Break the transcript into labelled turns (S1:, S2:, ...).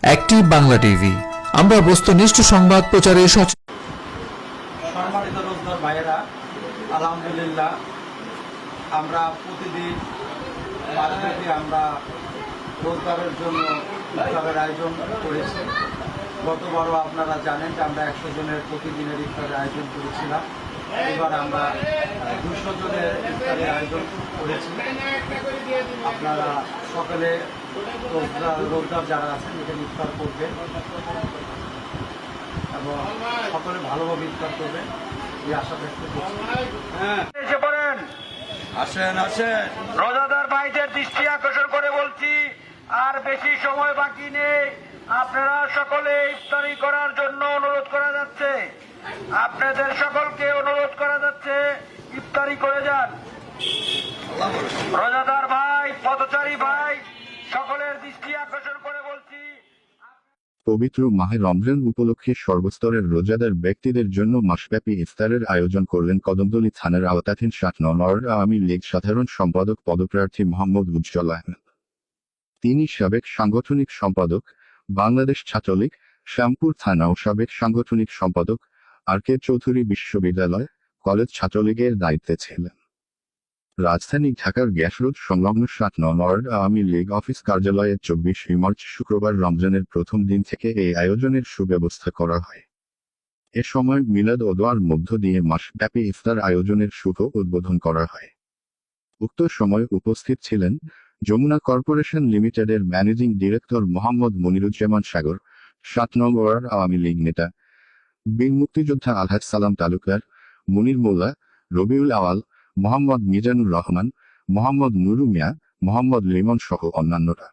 S1: Active Bangla TV, আমরা বস্তুনিষ্ঠ সংবাদ প্রচারে সচেতন।
S2: সম্মানিত রোজদার ভাইয়েরা, আলহামদুলিল্লাহ আমরা প্রতিদিন বাড়িতে আমরা রোজগারের জন্য ইফতারের আয়োজন করেছি। গতবারও আপনারা জানেন যে আমরা 100 জনের প্রতিদিনের ইফতারের আয়োজন করেছিলাম। এবার আমরা 200 জনের ইফতারের আয়োজন করেছি। আপনারা সকালে রোজগার যারা আছেন এখানে ইফতার করবেন এবং সকলে ভালোভাবে ইফতার করবেন এই আশা ব্যক্ত করছি।
S3: এসে পড়েন,
S2: আসেন আসেন,
S3: রোজাদার ভাইদের দৃষ্টি আকর্ষণ করে বলছি, আর বেশি সময় বাকি নেই। আপনারা সকলে ইফতারি করার জন্য অনুরোধ করা যাচ্ছে। আপনাদের সকলকে অনুরোধ করা যাচ্ছে, ইফতারি করে যান। রোজাদার ভাই, পথচারী ভাই, সকলের দৃষ্টি আকর্ষণ করে বলছি।
S4: পবিত্র মাহে রমজান উপলক্ষে সর্বস্তরের রোজাদার ব্যক্তিদের জন্য মাসব্যাপী ইফতারের আয়োজন করলেন কদমতলী থানার আওতাধীন 7 নং ওয়ার্ড আওয়ামী লীগ সাধারণ সম্পাদক পদপ্রার্থী মোহাম্মদ উজ্জ্বল আহমেদ। তিনি সাবেক সাংগঠনিক সম্পাদক, বাংলাদেশ ছাত্রলীগ, শ্যামপুর থানা ও সাবেক সাংগঠনিক সম্পাদক, আর.কে চৌধুরী বিশ্ববিদ্যালয়, কলেজ ছাত্রলীগের দায়িত্বে ছিলেন। রাজধানী ঢাকার গ্যাস রোড সংলগ্ন 7 নং ওয়ার্ড আওয়ামী লীগ অফিস কার্যালয়ে 24 মার্চ শুক্রবার রমজানের প্রথম দিন থেকে এই আয়োজনের সুব্যবস্থা করা হয়। এ সময় মিলাদ ও দোয়ার মধ্য দিয়ে মাসব্যাপী ইফতার আয়োজনের শুভ উদ্বোধন করা হয়। উক্ত সময় উপস্থিত ছিলেন যমুনা কর্পোরেশন লিমিটেডের ম্যানেজিং ডিরেক্টর মোহাম্মদ মনিরুজ্জামান সাগর, 7 নং ওয়ার্ড আওয়ামী লীগ নেতা, বীর মুক্তিযোদ্ধা আলহাজ সালাম তালুকদার, মুনির মোল্লা, রবিউল আওয়াল, মোহাম্মদ মিজানুর রহমান, মোহাম্মদ নুরু মিয়া, মোহাম্মদ লিমন সহ অন্যান্যরা।